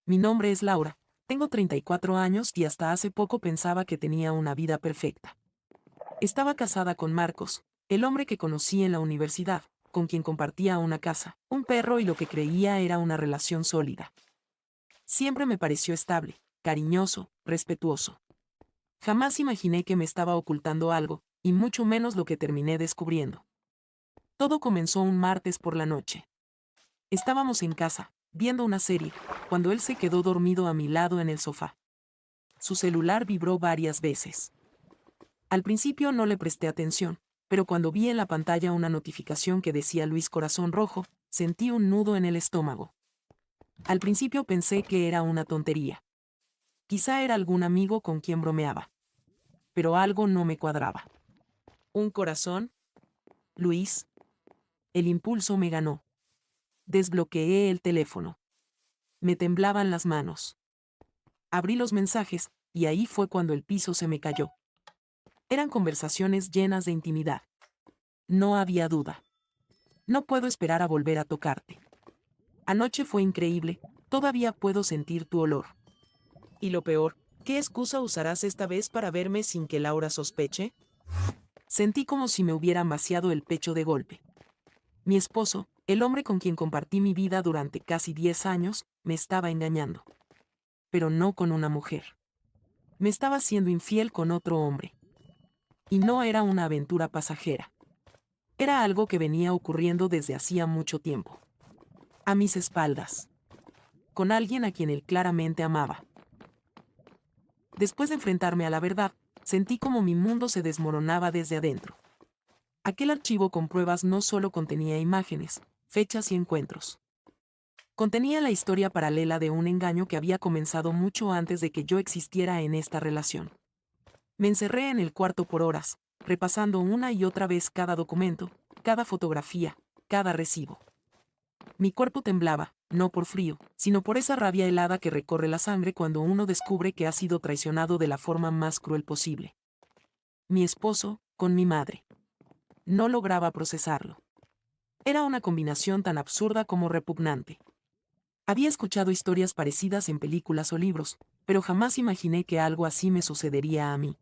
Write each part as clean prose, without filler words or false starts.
Mi nombre es Laura, tengo 34 años y hasta hace poco pensaba que tenía una vida perfecta. Estaba casada con Marcos, el hombre que conocí en la universidad, con quien compartía una casa, un perro y lo que creía era una relación sólida. Siempre me pareció estable, cariñoso, respetuoso. Jamás imaginé que me estaba ocultando algo, y mucho menos lo que terminé descubriendo. Todo comenzó un martes por la noche. Estábamos en casa, viendo una serie, cuando él se quedó dormido a mi lado en el sofá. Su celular vibró varias veces. Al principio no le presté atención, pero cuando vi en la pantalla una notificación que decía Luis Corazón Rojo, sentí un nudo en el estómago. Al principio pensé que era una tontería. Quizá era algún amigo con quien bromeaba. Pero algo no me cuadraba. ¿Un corazón? Luis. El impulso me ganó. Desbloqueé el teléfono. Me temblaban las manos. Abrí los mensajes, y ahí fue cuando el piso se me cayó. Eran conversaciones llenas de intimidad. No había duda. No puedo esperar a volver a tocarte. Anoche fue increíble, todavía puedo sentir tu olor. Y lo peor, ¿qué excusa usarás esta vez para verme sin que Laura sospeche? Sentí como si me hubieran vaciado el pecho de golpe. Mi esposo, el hombre con quien compartí mi vida durante casi 10 años, me estaba engañando. Pero no con una mujer. Me estaba siendo infiel con otro hombre. Y no era una aventura pasajera. Era algo que venía ocurriendo desde hacía mucho tiempo. A mis espaldas. Con alguien a quien él claramente amaba. Después de enfrentarme a la verdad, sentí como mi mundo se desmoronaba desde adentro. Aquel archivo con pruebas no solo contenía imágenes, fechas y encuentros. Contenía la historia paralela de un engaño que había comenzado mucho antes de que yo existiera en esta relación. Me encerré en el cuarto por horas, repasando una y otra vez cada documento, cada fotografía, cada recibo. Mi cuerpo temblaba, no por frío, sino por esa rabia helada que recorre la sangre cuando uno descubre que ha sido traicionado de la forma más cruel posible. Mi esposo, con mi madre. No lograba procesarlo. Era una combinación tan absurda como repugnante. Había escuchado historias parecidas en películas o libros, pero jamás imaginé que algo así me sucedería a mí.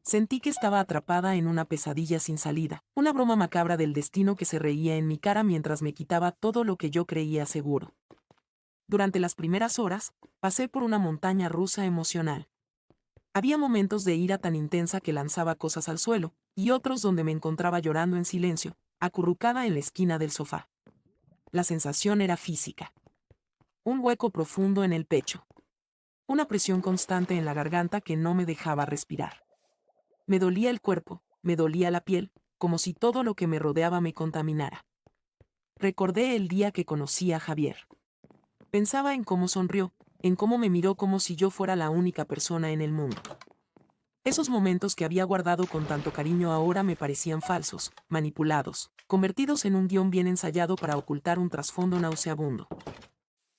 Sentí que estaba atrapada en una pesadilla sin salida, una broma macabra del destino que se reía en mi cara mientras me quitaba todo lo que yo creía seguro. Durante las primeras horas, pasé por una montaña rusa emocional. Había momentos de ira tan intensa que lanzaba cosas al suelo, y otros donde me encontraba llorando en silencio, acurrucada en la esquina del sofá. La sensación era física. Un hueco profundo en el pecho. Una presión constante en la garganta que no me dejaba respirar. Me dolía el cuerpo, me dolía la piel, como si todo lo que me rodeaba me contaminara. Recordé el día que conocí a Javier. Pensaba en cómo sonrió, en cómo me miró como si yo fuera la única persona en el mundo. Esos momentos que había guardado con tanto cariño ahora me parecían falsos, manipulados, convertidos en un guión bien ensayado para ocultar un trasfondo nauseabundo.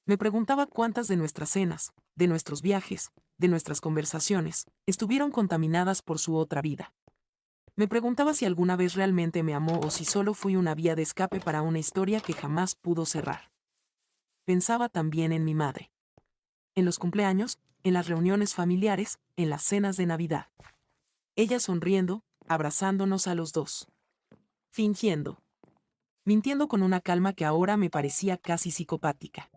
Me preguntaba cuántas de nuestras cenas, de nuestros viajes, de nuestras conversaciones, estuvieron contaminadas por su otra vida. Me preguntaba si alguna vez realmente me amó o si solo fui una vía de escape para una historia que jamás pudo cerrar. Pensaba también en mi madre. En los cumpleaños, en las reuniones familiares, en las cenas de Navidad. Ella sonriendo, abrazándonos a los dos. Fingiendo. Mintiendo con una calma que ahora me parecía casi psicopática.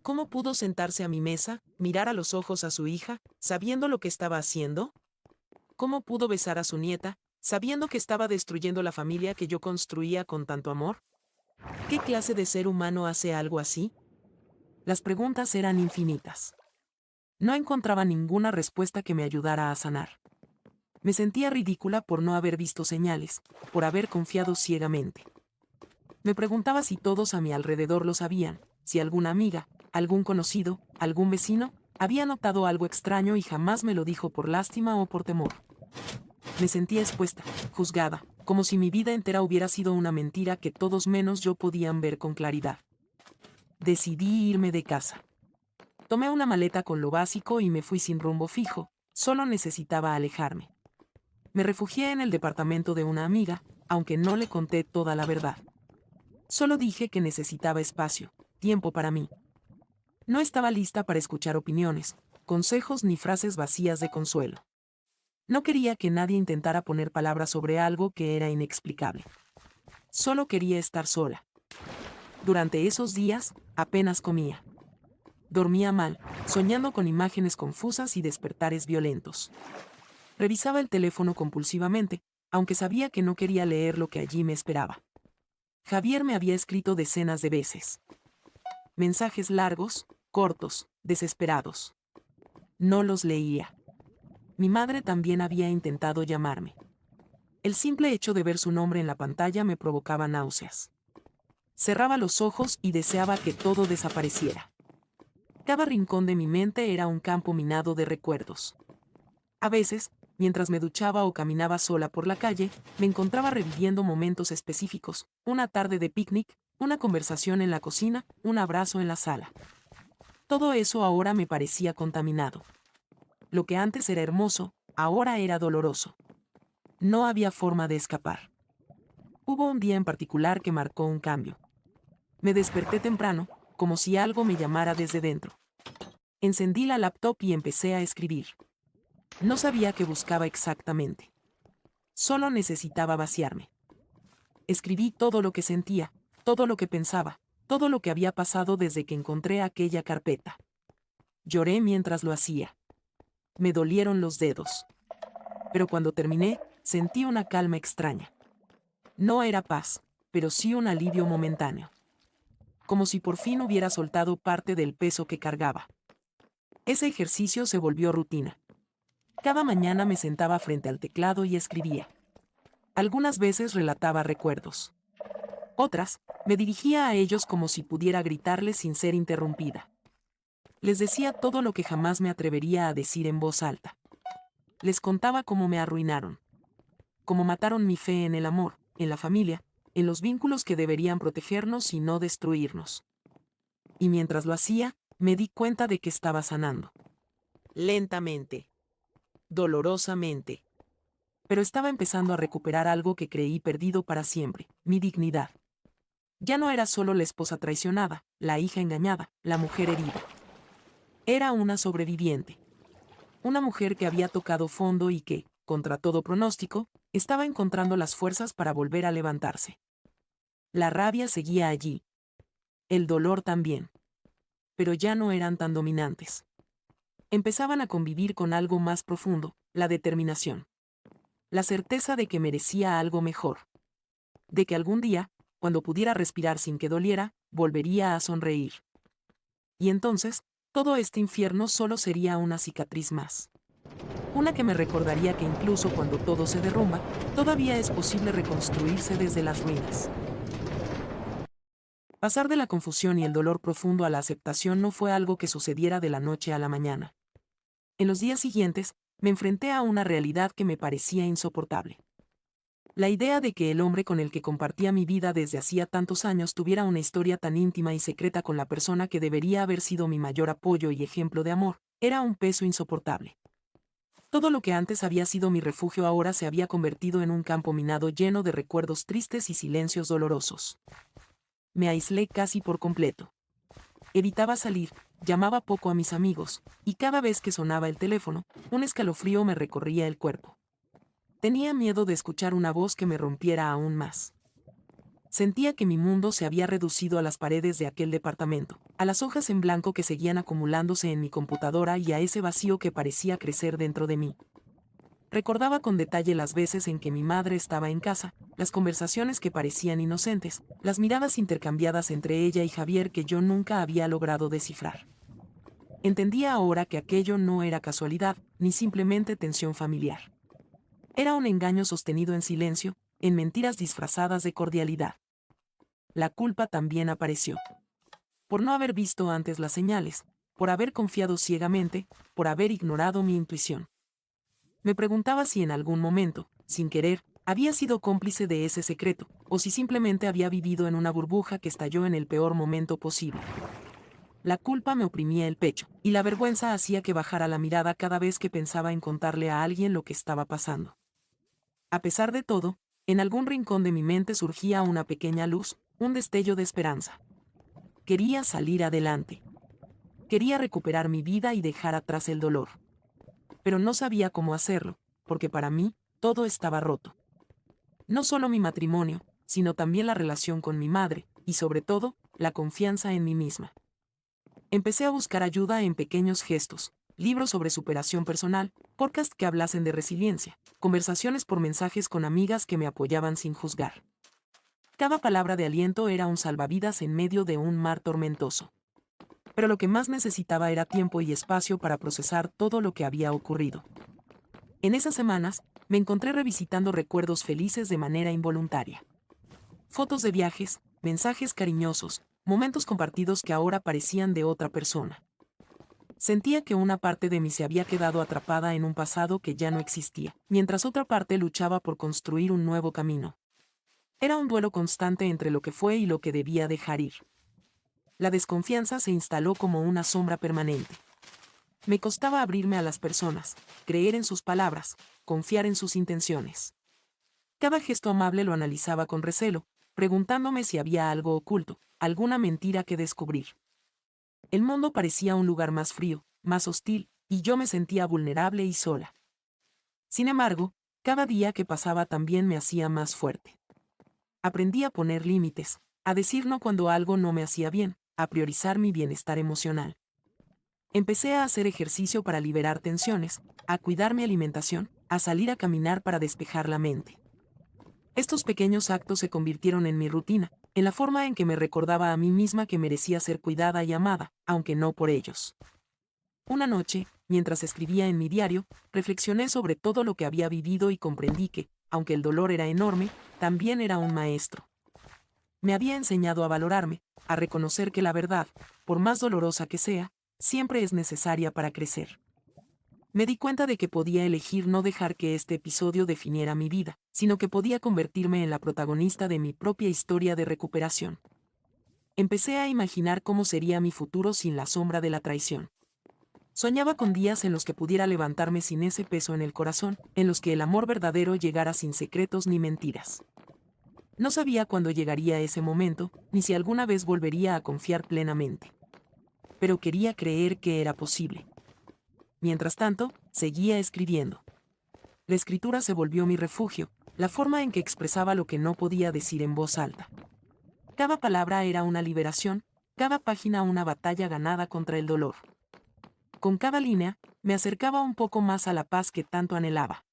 ¿Cómo pudo sentarse a mi mesa, mirar a los ojos a su hija, sabiendo lo que estaba haciendo? ¿Cómo pudo besar a su nieta, sabiendo que estaba destruyendo la familia que yo construía con tanto amor? ¿Qué clase de ser humano hace algo así? Las preguntas eran infinitas. No encontraba ninguna respuesta que me ayudara a sanar. Me sentía ridícula por no haber visto señales, por haber confiado ciegamente. Me preguntaba si todos a mi alrededor lo sabían, si alguna amiga, algún conocido, algún vecino, había notado algo extraño y jamás me lo dijo por lástima o por temor. Me sentía expuesta, juzgada, como si mi vida entera hubiera sido una mentira que todos menos yo podían ver con claridad. Decidí irme de casa. Tomé una maleta con lo básico y me fui sin rumbo fijo, solo necesitaba alejarme. Me refugié en el departamento de una amiga, aunque no le conté toda la verdad. Solo dije que necesitaba espacio, tiempo para mí. No estaba lista para escuchar opiniones, consejos ni frases vacías de consuelo. No quería que nadie intentara poner palabras sobre algo que era inexplicable. Solo quería estar sola. Durante esos días, apenas comía. Dormía mal, soñando con imágenes confusas y despertares violentos. Revisaba el teléfono compulsivamente, aunque sabía que no quería leer lo que allí me esperaba. Javier me había escrito decenas de veces. Mensajes largos, cortos, desesperados. No los leía. Mi madre también había intentado llamarme. El simple hecho de ver su nombre en la pantalla me provocaba náuseas. Cerraba los ojos y deseaba que todo desapareciera. Cada rincón de mi mente era un campo minado de recuerdos. A veces, mientras me duchaba o caminaba sola por la calle, me encontraba reviviendo momentos específicos, una tarde de picnic, una conversación en la cocina, un abrazo en la sala. Todo eso ahora me parecía contaminado. Lo que antes era hermoso, ahora era doloroso. No había forma de escapar. Hubo un día en particular que marcó un cambio. Me desperté temprano, como si algo me llamara desde dentro. Encendí la laptop y empecé a escribir. No sabía qué buscaba exactamente. Solo necesitaba vaciarme. Escribí todo lo que sentía, todo lo que pensaba, todo lo que había pasado desde que encontré aquella carpeta. Lloré mientras lo hacía. Me dolieron los dedos. Pero cuando terminé, sentí una calma extraña. No era paz, pero sí un alivio momentáneo. Como si por fin hubiera soltado parte del peso que cargaba. Ese ejercicio se volvió rutina. Cada mañana me sentaba frente al teclado y escribía. Algunas veces relataba recuerdos. Otras, me dirigía a ellos como si pudiera gritarles sin ser interrumpida. Les decía todo lo que jamás me atrevería a decir en voz alta. Les contaba cómo me arruinaron. Cómo mataron mi fe en el amor, en la familia, en los vínculos que deberían protegernos y no destruirnos. Y mientras lo hacía, me di cuenta de que estaba sanando. Lentamente. Dolorosamente. Pero estaba empezando a recuperar algo que creí perdido para siempre, mi dignidad. Ya no era solo la esposa traicionada, la hija engañada, la mujer herida. Era una sobreviviente. Una mujer que había tocado fondo y que, contra todo pronóstico, estaba encontrando las fuerzas para volver a levantarse. La rabia seguía allí. El dolor también. Pero ya no eran tan dominantes. Empezaban a convivir con algo más profundo, la determinación. La certeza de que merecía algo mejor. De que algún día, cuando pudiera respirar sin que doliera, volvería a sonreír. Y entonces, todo este infierno solo sería una cicatriz más. Una que me recordaría que incluso cuando todo se derrumba, todavía es posible reconstruirse desde las ruinas. Pasar de la confusión y el dolor profundo a la aceptación no fue algo que sucediera de la noche a la mañana. En los días siguientes, me enfrenté a una realidad que me parecía insoportable. La idea de que el hombre con el que compartía mi vida desde hacía tantos años tuviera una historia tan íntima y secreta con la persona que debería haber sido mi mayor apoyo y ejemplo de amor, era un peso insoportable. Todo lo que antes había sido mi refugio ahora se había convertido en un campo minado lleno de recuerdos tristes y silencios dolorosos. Me aislé casi por completo. Evitaba salir, llamaba poco a mis amigos, y cada vez que sonaba el teléfono, un escalofrío me recorría el cuerpo. Tenía miedo de escuchar una voz que me rompiera aún más. Sentía que mi mundo se había reducido a las paredes de aquel departamento, a las hojas en blanco que seguían acumulándose en mi computadora y a ese vacío que parecía crecer dentro de mí. Recordaba con detalle las veces en que mi madre estaba en casa, las conversaciones que parecían inocentes, las miradas intercambiadas entre ella y Javier que yo nunca había logrado descifrar. Entendía ahora que aquello no era casualidad, ni simplemente tensión familiar. Era un engaño sostenido en silencio, en mentiras disfrazadas de cordialidad. La culpa también apareció. Por no haber visto antes las señales, por haber confiado ciegamente, por haber ignorado mi intuición. Me preguntaba si en algún momento, sin querer, había sido cómplice de ese secreto, o si simplemente había vivido en una burbuja que estalló en el peor momento posible. La culpa me oprimía el pecho, y la vergüenza hacía que bajara la mirada cada vez que pensaba en contarle a alguien lo que estaba pasando. A pesar de todo, en algún rincón de mi mente surgía una pequeña luz, un destello de esperanza. Quería salir adelante. Quería recuperar mi vida y dejar atrás el dolor. Pero no sabía cómo hacerlo, porque para mí, todo estaba roto. No solo mi matrimonio, sino también la relación con mi madre, y sobre todo, la confianza en mí misma. Empecé a buscar ayuda en pequeños gestos, libros sobre superación personal, podcasts que hablasen de resiliencia, conversaciones por mensajes con amigas que me apoyaban sin juzgar. Cada palabra de aliento era un salvavidas en medio de un mar tormentoso. Pero lo que más necesitaba era tiempo y espacio para procesar todo lo que había ocurrido. En esas semanas, me encontré revisitando recuerdos felices de manera involuntaria. Fotos de viajes, mensajes cariñosos, momentos compartidos que ahora parecían de otra persona. Sentía que una parte de mí se había quedado atrapada en un pasado que ya no existía, mientras otra parte luchaba por construir un nuevo camino. Era un duelo constante entre lo que fue y lo que debía dejar ir. La desconfianza se instaló como una sombra permanente. Me costaba abrirme a las personas, creer en sus palabras, confiar en sus intenciones. Cada gesto amable lo analizaba con recelo, preguntándome si había algo oculto, alguna mentira que descubrir. El mundo parecía un lugar más frío, más hostil, y yo me sentía vulnerable y sola. Sin embargo, cada día que pasaba también me hacía más fuerte. Aprendí a poner límites, a decir no cuando algo no me hacía bien, a priorizar mi bienestar emocional. Empecé a hacer ejercicio para liberar tensiones, a cuidar mi alimentación, a salir a caminar para despejar la mente. Estos pequeños actos se convirtieron en mi rutina, en la forma en que me recordaba a mí misma que merecía ser cuidada y amada, aunque no por ellos. Una noche, mientras escribía en mi diario, reflexioné sobre todo lo que había vivido y comprendí que, aunque el dolor era enorme, también era un maestro. Me había enseñado a valorarme, a reconocer que la verdad, por más dolorosa que sea, siempre es necesaria para crecer. Me di cuenta de que podía elegir no dejar que este episodio definiera mi vida, sino que podía convertirme en la protagonista de mi propia historia de recuperación. Empecé a imaginar cómo sería mi futuro sin la sombra de la traición. Soñaba con días en los que pudiera levantarme sin ese peso en el corazón, en los que el amor verdadero llegara sin secretos ni mentiras. No sabía cuándo llegaría ese momento, ni si alguna vez volvería a confiar plenamente. Pero quería creer que era posible. Mientras tanto, seguía escribiendo. La escritura se volvió mi refugio, la forma en que expresaba lo que no podía decir en voz alta. Cada palabra era una liberación, cada página una batalla ganada contra el dolor. Con cada línea, me acercaba un poco más a la paz que tanto anhelaba.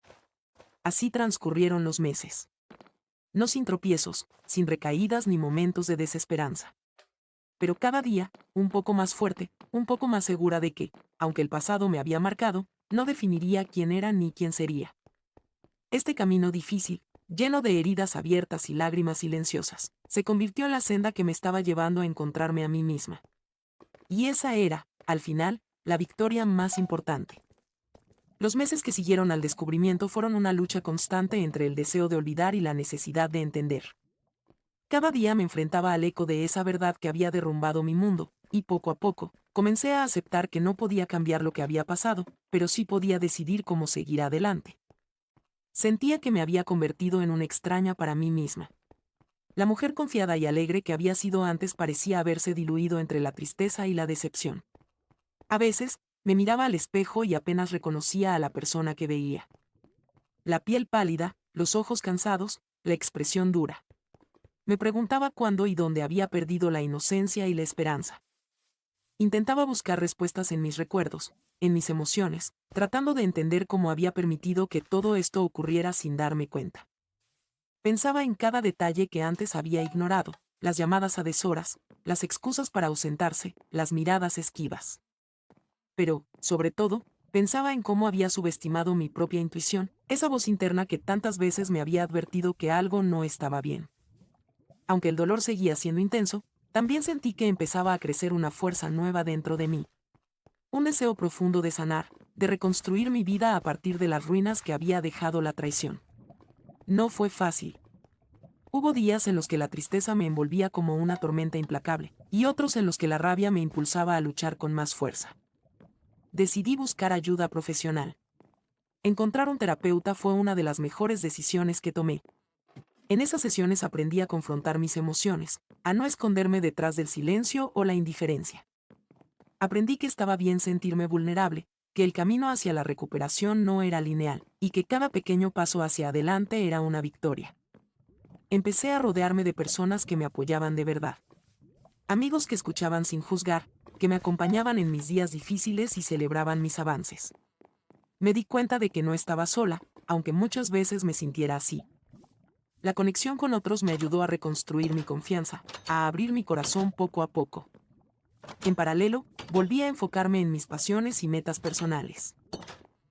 Así transcurrieron los meses. No sin tropiezos, sin recaídas ni momentos de desesperanza. Pero cada día, un poco más fuerte, un poco más segura de que, aunque el pasado me había marcado, no definiría quién era ni quién sería. Este camino difícil, lleno de heridas abiertas y lágrimas silenciosas, se convirtió en la senda que me estaba llevando a encontrarme a mí misma. Y esa era, al final, la victoria más importante. Los meses que siguieron al descubrimiento fueron una lucha constante entre el deseo de olvidar y la necesidad de entender. Cada día me enfrentaba al eco de esa verdad que había derrumbado mi mundo, y poco a poco, comencé a aceptar que no podía cambiar lo que había pasado, pero sí podía decidir cómo seguir adelante. Sentía que me había convertido en una extraña para mí misma. La mujer confiada y alegre que había sido antes parecía haberse diluido entre la tristeza y la decepción. A veces, me miraba al espejo y apenas reconocía a la persona que veía. La piel pálida, los ojos cansados, la expresión dura. Me preguntaba cuándo y dónde había perdido la inocencia y la esperanza. Intentaba buscar respuestas en mis recuerdos, en mis emociones, tratando de entender cómo había permitido que todo esto ocurriera sin darme cuenta. Pensaba en cada detalle que antes había ignorado, las llamadas a deshoras, las excusas para ausentarse, las miradas esquivas. Pero, sobre todo, pensaba en cómo había subestimado mi propia intuición, esa voz interna que tantas veces me había advertido que algo no estaba bien. Aunque el dolor seguía siendo intenso, también sentí que empezaba a crecer una fuerza nueva dentro de mí. Un deseo profundo de sanar, de reconstruir mi vida a partir de las ruinas que había dejado la traición. No fue fácil. Hubo días en los que la tristeza me envolvía como una tormenta implacable, y otros en los que la rabia me impulsaba a luchar con más fuerza. Decidí buscar ayuda profesional. Encontrar un terapeuta fue una de las mejores decisiones que tomé. En esas sesiones aprendí a confrontar mis emociones, a no esconderme detrás del silencio o la indiferencia. Aprendí que estaba bien sentirme vulnerable, que el camino hacia la recuperación no era lineal, y que cada pequeño paso hacia adelante era una victoria. Empecé a rodearme de personas que me apoyaban de verdad. Amigos que escuchaban sin juzgar, que me acompañaban en mis días difíciles y celebraban mis avances. Me di cuenta de que no estaba sola, aunque muchas veces me sintiera así. La conexión con otros me ayudó a reconstruir mi confianza, a abrir mi corazón poco a poco. En paralelo, volví a enfocarme en mis pasiones y metas personales.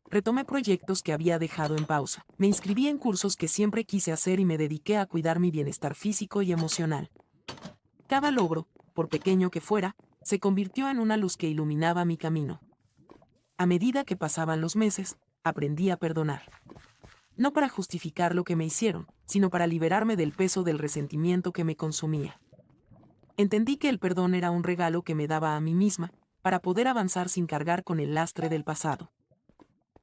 Retomé proyectos que había dejado en pausa, me inscribí en cursos que siempre quise hacer y me dediqué a cuidar mi bienestar físico y emocional. Cada logro, por pequeño que fuera, se convirtió en una luz que iluminaba mi camino. A medida que pasaban los meses, aprendí a perdonar. No para justificar lo que me hicieron, sino para liberarme del peso del resentimiento que me consumía. Entendí que el perdón era un regalo que me daba a mí misma, para poder avanzar sin cargar con el lastre del pasado.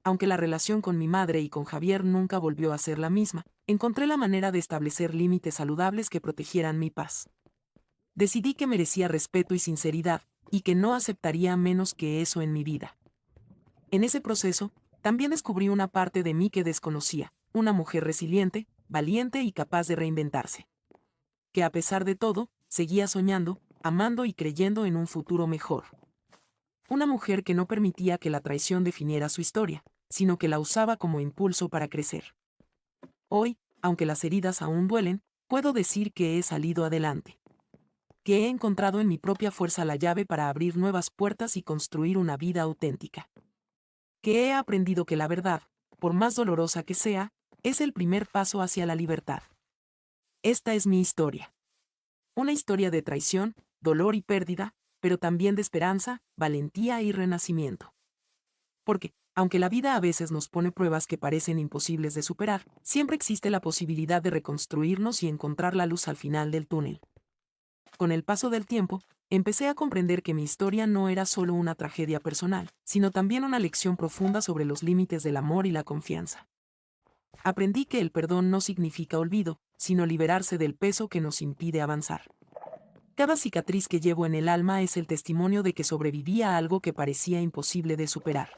Aunque la relación con mi madre y con Javier nunca volvió a ser la misma, encontré la manera de establecer límites saludables que protegieran mi paz. Decidí que merecía respeto y sinceridad, y que no aceptaría menos que eso en mi vida. En ese proceso, también descubrí una parte de mí que desconocía, una mujer resiliente, valiente y capaz de reinventarse. Que a pesar de todo, seguía soñando, amando y creyendo en un futuro mejor. Una mujer que no permitía que la traición definiera su historia, sino que la usaba como impulso para crecer. Hoy, aunque las heridas aún duelen, puedo decir que he salido adelante. Que he encontrado en mi propia fuerza la llave para abrir nuevas puertas y construir una vida auténtica. Que he aprendido que la verdad, por más dolorosa que sea, es el primer paso hacia la libertad. Esta es mi historia. Una historia de traición, dolor y pérdida, pero también de esperanza, valentía y renacimiento. Porque, aunque la vida a veces nos pone pruebas que parecen imposibles de superar, siempre existe la posibilidad de reconstruirnos y encontrar la luz al final del túnel. Con el paso del tiempo, empecé a comprender que mi historia no era solo una tragedia personal, sino también una lección profunda sobre los límites del amor y la confianza. Aprendí que el perdón no significa olvido, sino liberarse del peso que nos impide avanzar. Cada cicatriz que llevo en el alma es el testimonio de que sobreviví a algo que parecía imposible de superar.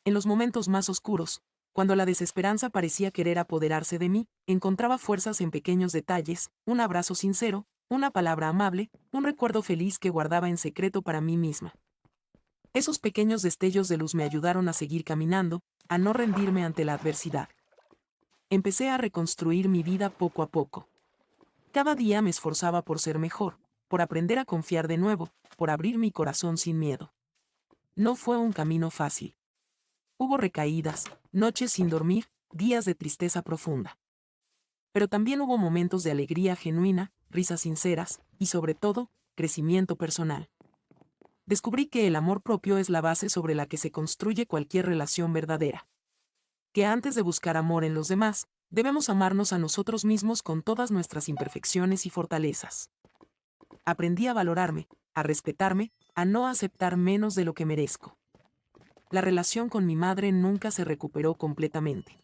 En los momentos más oscuros, cuando la desesperanza parecía querer apoderarse de mí, encontraba fuerzas en pequeños detalles, un abrazo sincero, una palabra amable, un recuerdo feliz que guardaba en secreto para mí misma. Esos pequeños destellos de luz me ayudaron a seguir caminando, a no rendirme ante la adversidad. Empecé a reconstruir mi vida poco a poco. Cada día me esforzaba por ser mejor, por aprender a confiar de nuevo, por abrir mi corazón sin miedo. No fue un camino fácil. Hubo recaídas, noches sin dormir, días de tristeza profunda. Pero también hubo momentos de alegría genuina, risas sinceras, y sobre todo, crecimiento personal. Descubrí que el amor propio es la base sobre la que se construye cualquier relación verdadera. Que antes de buscar amor en los demás, debemos amarnos a nosotros mismos con todas nuestras imperfecciones y fortalezas. Aprendí a valorarme, a respetarme, a no aceptar menos de lo que merezco. La relación con mi madre nunca se recuperó completamente.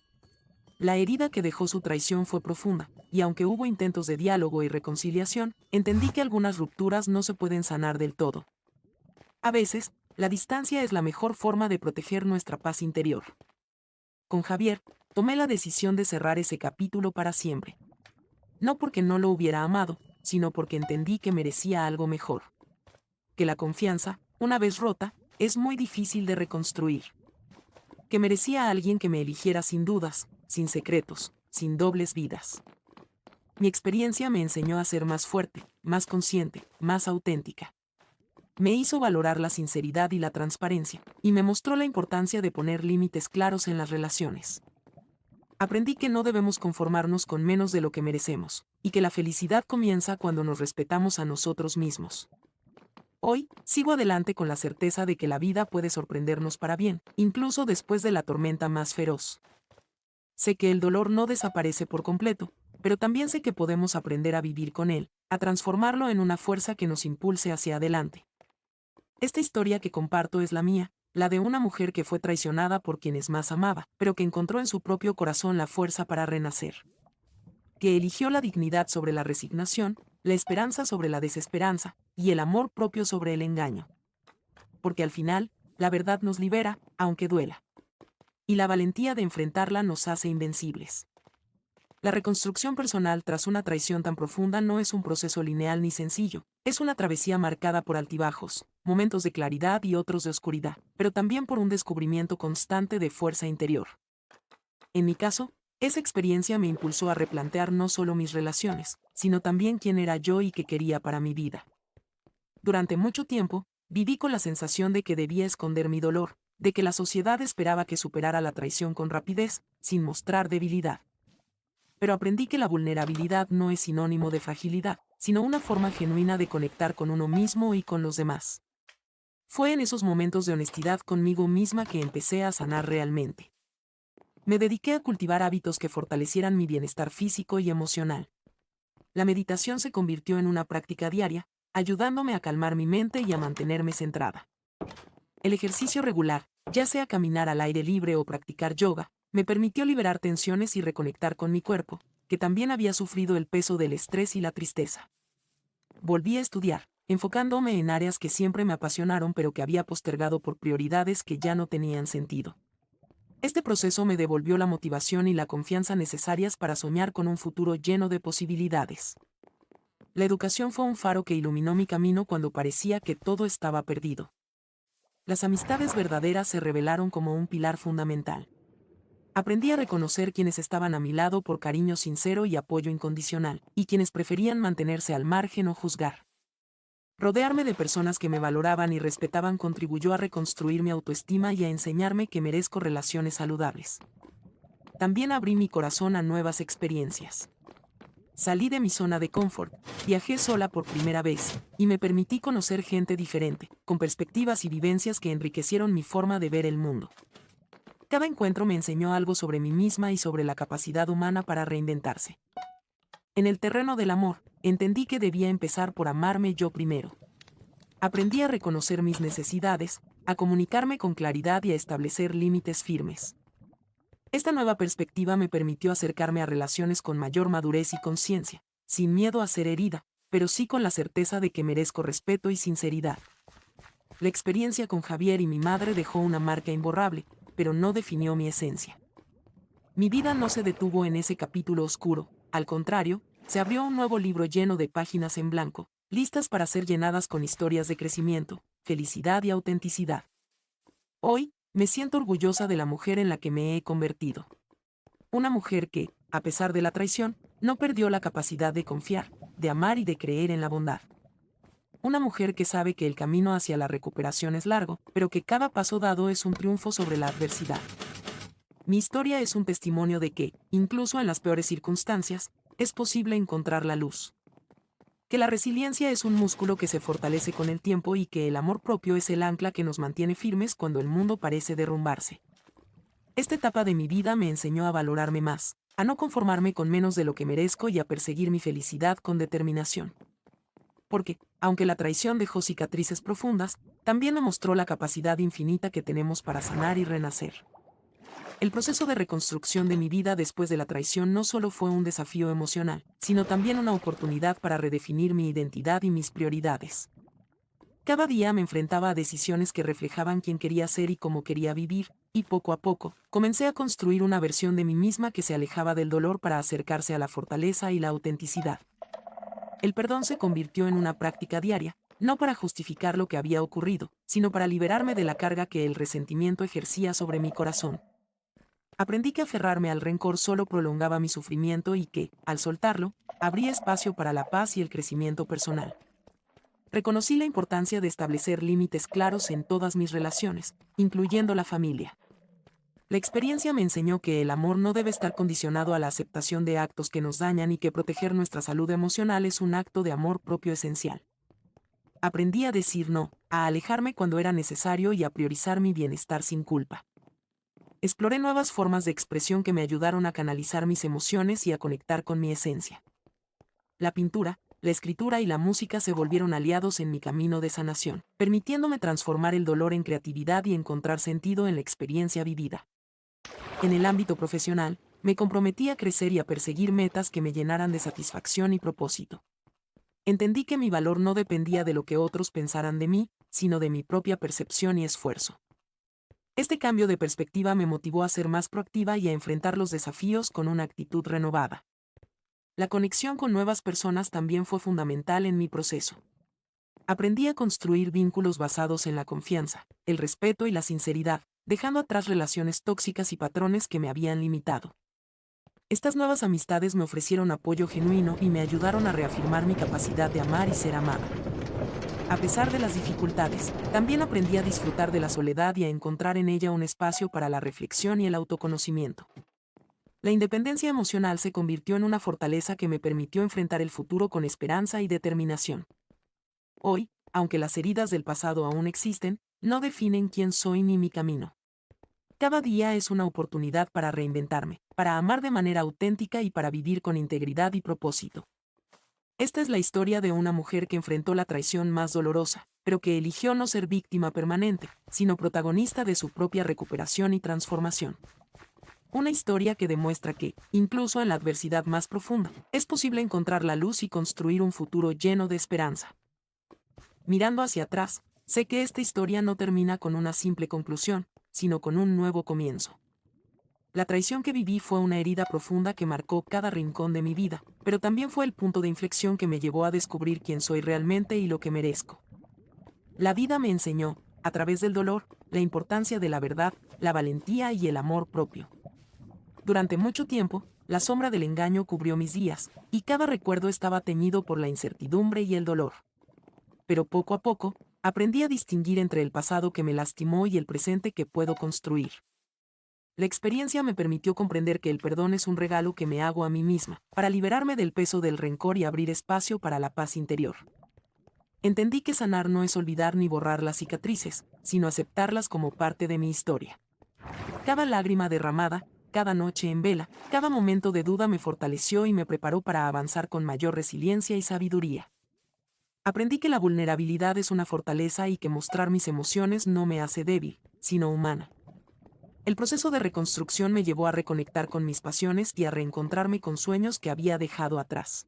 La herida que dejó su traición fue profunda, y aunque hubo intentos de diálogo y reconciliación, entendí que algunas rupturas no se pueden sanar del todo. A veces, la distancia es la mejor forma de proteger nuestra paz interior. Con Javier, tomé la decisión de cerrar ese capítulo para siempre. No porque no lo hubiera amado, sino porque entendí que merecía algo mejor. Que la confianza, una vez rota, es muy difícil de reconstruir. Que merecía a alguien que me eligiera sin dudas, sin secretos, sin dobles vidas. Mi experiencia me enseñó a ser más fuerte, más consciente, más auténtica. Me hizo valorar la sinceridad y la transparencia, y me mostró la importancia de poner límites claros en las relaciones. Aprendí que no debemos conformarnos con menos de lo que merecemos, y que la felicidad comienza cuando nos respetamos a nosotros mismos. Hoy, sigo adelante con la certeza de que la vida puede sorprendernos para bien, incluso después de la tormenta más feroz. Sé que el dolor no desaparece por completo, pero también sé que podemos aprender a vivir con él, a transformarlo en una fuerza que nos impulse hacia adelante. Esta historia que comparto es la mía, la de una mujer que fue traicionada por quienes más amaba, pero que encontró en su propio corazón la fuerza para renacer. Que eligió la dignidad sobre la resignación, la esperanza sobre la desesperanza, y el amor propio sobre el engaño. porque al final, la verdad nos libera, aunque duela. Y la valentía de enfrentarla nos hace invencibles. La reconstrucción personal tras una traición tan profunda no es un proceso lineal ni sencillo, es una travesía marcada por altibajos, momentos de claridad y otros de oscuridad, pero también por un descubrimiento constante de fuerza interior. En mi caso, esa experiencia me impulsó a replantear no solo mis relaciones, sino también quién era yo y qué quería para mi vida. Durante mucho tiempo, viví con la sensación de que debía esconder mi dolor, de que la sociedad esperaba que superara la traición con rapidez, sin mostrar debilidad. Pero aprendí que la vulnerabilidad no es sinónimo de fragilidad, sino una forma genuina de conectar con uno mismo y con los demás. Fue en esos momentos de honestidad conmigo misma que empecé a sanar realmente. Me dediqué a cultivar hábitos que fortalecieran mi bienestar físico y emocional. La meditación se convirtió en una práctica diaria, ayudándome a calmar mi mente y a mantenerme centrada. El ejercicio regular, ya sea caminar al aire libre o practicar yoga, me permitió liberar tensiones y reconectar con mi cuerpo, que también había sufrido el peso del estrés y la tristeza. Volví a estudiar, enfocándome en áreas que siempre me apasionaron pero que había postergado por prioridades que ya no tenían sentido. Este proceso me devolvió la motivación y la confianza necesarias para soñar con un futuro lleno de posibilidades. La educación fue un faro que iluminó mi camino cuando parecía que todo estaba perdido. Las amistades verdaderas se revelaron como un pilar fundamental. Aprendí a reconocer quienes estaban a mi lado por cariño sincero y apoyo incondicional, y quienes preferían mantenerse al margen o juzgar. Rodearme de personas que me valoraban y respetaban contribuyó a reconstruir mi autoestima y a enseñarme que merezco relaciones saludables. También abrí mi corazón a nuevas experiencias. Salí de mi zona de confort, viajé sola por primera vez, y me permití conocer gente diferente, con perspectivas y vivencias que enriquecieron mi forma de ver el mundo. Cada encuentro me enseñó algo sobre mí misma y sobre la capacidad humana para reinventarse. En el terreno del amor, entendí que debía empezar por amarme yo primero. Aprendí a reconocer mis necesidades, a comunicarme con claridad y a establecer límites firmes. Esta nueva perspectiva me permitió acercarme a relaciones con mayor madurez y conciencia, sin miedo a ser herida, pero sí con la certeza de que merezco respeto y sinceridad. La experiencia con Javier y mi madre dejó una marca imborrable, pero no definió mi esencia. Mi vida no se detuvo en ese capítulo oscuro, al contrario, se abrió un nuevo libro lleno de páginas en blanco, listas para ser llenadas con historias de crecimiento, felicidad y autenticidad. Hoy, me siento orgullosa de la mujer en la que me he convertido. Una mujer que, a pesar de la traición, no perdió la capacidad de confiar, de amar y de creer en la bondad. Una mujer que sabe que el camino hacia la recuperación es largo, pero que cada paso dado es un triunfo sobre la adversidad. Mi historia es un testimonio de que, incluso en las peores circunstancias, es posible encontrar la luz. Que la resiliencia es un músculo que se fortalece con el tiempo y que el amor propio es el ancla que nos mantiene firmes cuando el mundo parece derrumbarse. Esta etapa de mi vida me enseñó a valorarme más, a no conformarme con menos de lo que merezco y a perseguir mi felicidad con determinación. Porque, aunque la traición dejó cicatrices profundas, también me mostró la capacidad infinita que tenemos para sanar y renacer. El proceso de reconstrucción de mi vida después de la traición no solo fue un desafío emocional, sino también una oportunidad para redefinir mi identidad y mis prioridades. Cada día me enfrentaba a decisiones que reflejaban quién quería ser y cómo quería vivir, y poco a poco, comencé a construir una versión de mí misma que se alejaba del dolor para acercarse a la fortaleza y la autenticidad. El perdón se convirtió en una práctica diaria, no para justificar lo que había ocurrido, sino para liberarme de la carga que el resentimiento ejercía sobre mi corazón. Aprendí que aferrarme al rencor solo prolongaba mi sufrimiento y que, al soltarlo, abría espacio para la paz y el crecimiento personal. Reconocí la importancia de establecer límites claros en todas mis relaciones, incluyendo la familia. La experiencia me enseñó que el amor no debe estar condicionado a la aceptación de actos que nos dañan y que proteger nuestra salud emocional es un acto de amor propio esencial. Aprendí a decir no, a alejarme cuando era necesario y a priorizar mi bienestar sin culpa. Exploré nuevas formas de expresión que me ayudaron a canalizar mis emociones y a conectar con mi esencia. La pintura, la escritura y la música se volvieron aliados en mi camino de sanación, permitiéndome transformar el dolor en creatividad y encontrar sentido en la experiencia vivida. En el ámbito profesional, me comprometí a crecer y a perseguir metas que me llenaran de satisfacción y propósito. Entendí que mi valor no dependía de lo que otros pensaran de mí, sino de mi propia percepción y esfuerzo. Este cambio de perspectiva me motivó a ser más proactiva y a enfrentar los desafíos con una actitud renovada. La conexión con nuevas personas también fue fundamental en mi proceso. Aprendí a construir vínculos basados en la confianza, el respeto y la sinceridad, dejando atrás relaciones tóxicas y patrones que me habían limitado. Estas nuevas amistades me ofrecieron apoyo genuino y me ayudaron a reafirmar mi capacidad de amar y ser amada. A pesar de las dificultades, también aprendí a disfrutar de la soledad y a encontrar en ella un espacio para la reflexión y el autoconocimiento. La independencia emocional se convirtió en una fortaleza que me permitió enfrentar el futuro con esperanza y determinación. Hoy, aunque las heridas del pasado aún existen, no definen quién soy ni mi camino. Cada día es una oportunidad para reinventarme, para amar de manera auténtica y para vivir con integridad y propósito. Esta es la historia de una mujer que enfrentó la traición más dolorosa, pero que eligió no ser víctima permanente, sino protagonista de su propia recuperación y transformación. Una historia que demuestra que, incluso en la adversidad más profunda, es posible encontrar la luz y construir un futuro lleno de esperanza. Mirando hacia atrás, sé que esta historia no termina con una simple conclusión, sino con un nuevo comienzo. La traición que viví fue una herida profunda que marcó cada rincón de mi vida, pero también fue el punto de inflexión que me llevó a descubrir quién soy realmente y lo que merezco. La vida me enseñó, a través del dolor, la importancia de la verdad, la valentía y el amor propio. Durante mucho tiempo, la sombra del engaño cubrió mis días, y cada recuerdo estaba teñido por la incertidumbre y el dolor. Pero poco a poco, aprendí a distinguir entre el pasado que me lastimó y el presente que puedo construir. La experiencia me permitió comprender que el perdón es un regalo que me hago a mí misma, para liberarme del peso del rencor y abrir espacio para la paz interior. Entendí que sanar no es olvidar ni borrar las cicatrices, sino aceptarlas como parte de mi historia. Cada lágrima derramada, cada noche en vela, cada momento de duda me fortaleció y me preparó para avanzar con mayor resiliencia y sabiduría. Aprendí que la vulnerabilidad es una fortaleza y que mostrar mis emociones no me hace débil, sino humana. El proceso de reconstrucción me llevó a reconectar con mis pasiones y a reencontrarme con sueños que había dejado atrás.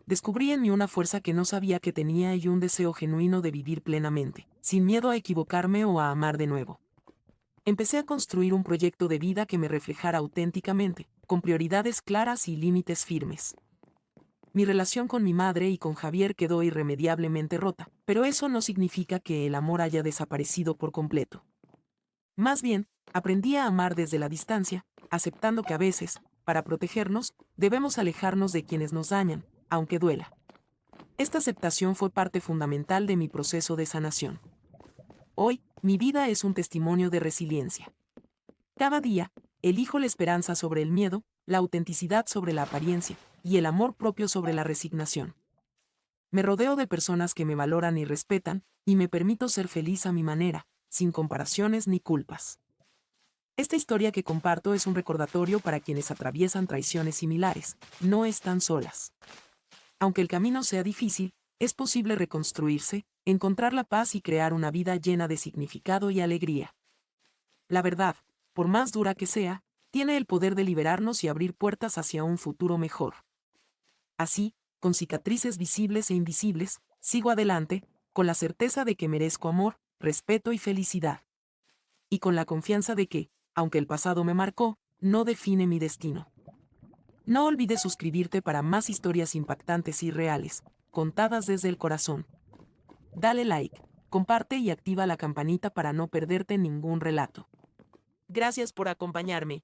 Descubrí en mí una fuerza que no sabía que tenía y un deseo genuino de vivir plenamente, sin miedo a equivocarme o a amar de nuevo. Empecé a construir un proyecto de vida que me reflejara auténticamente, con prioridades claras y límites firmes. Mi relación con mi madre y con Javier quedó irremediablemente rota, pero eso no significa que el amor haya desaparecido por completo. Más bien, aprendí a amar desde la distancia, aceptando que a veces, para protegernos, debemos alejarnos de quienes nos dañan, aunque duela. Esta aceptación fue parte fundamental de mi proceso de sanación. Hoy, mi vida es un testimonio de resiliencia. Cada día, elijo la esperanza sobre el miedo, la autenticidad sobre la apariencia, y el amor propio sobre la resignación. Me rodeo de personas que me valoran y respetan, y me permito ser feliz a mi manera, sin comparaciones ni culpas. Esta historia que comparto es un recordatorio para quienes atraviesan traiciones similares, no están solas. Aunque el camino sea difícil, es posible reconstruirse, encontrar la paz y crear una vida llena de significado y alegría. La verdad, por más dura que sea, tiene el poder de liberarnos y abrir puertas hacia un futuro mejor. Así, con cicatrices visibles e invisibles, sigo adelante, con la certeza de que merezco amor, respeto y felicidad. Y con la confianza de que, aunque el pasado me marcó, no define mi destino. No olvides suscribirte para más historias impactantes y reales, contadas desde el corazón. Dale like, comparte y activa la campanita para no perderte ningún relato. Gracias por acompañarme.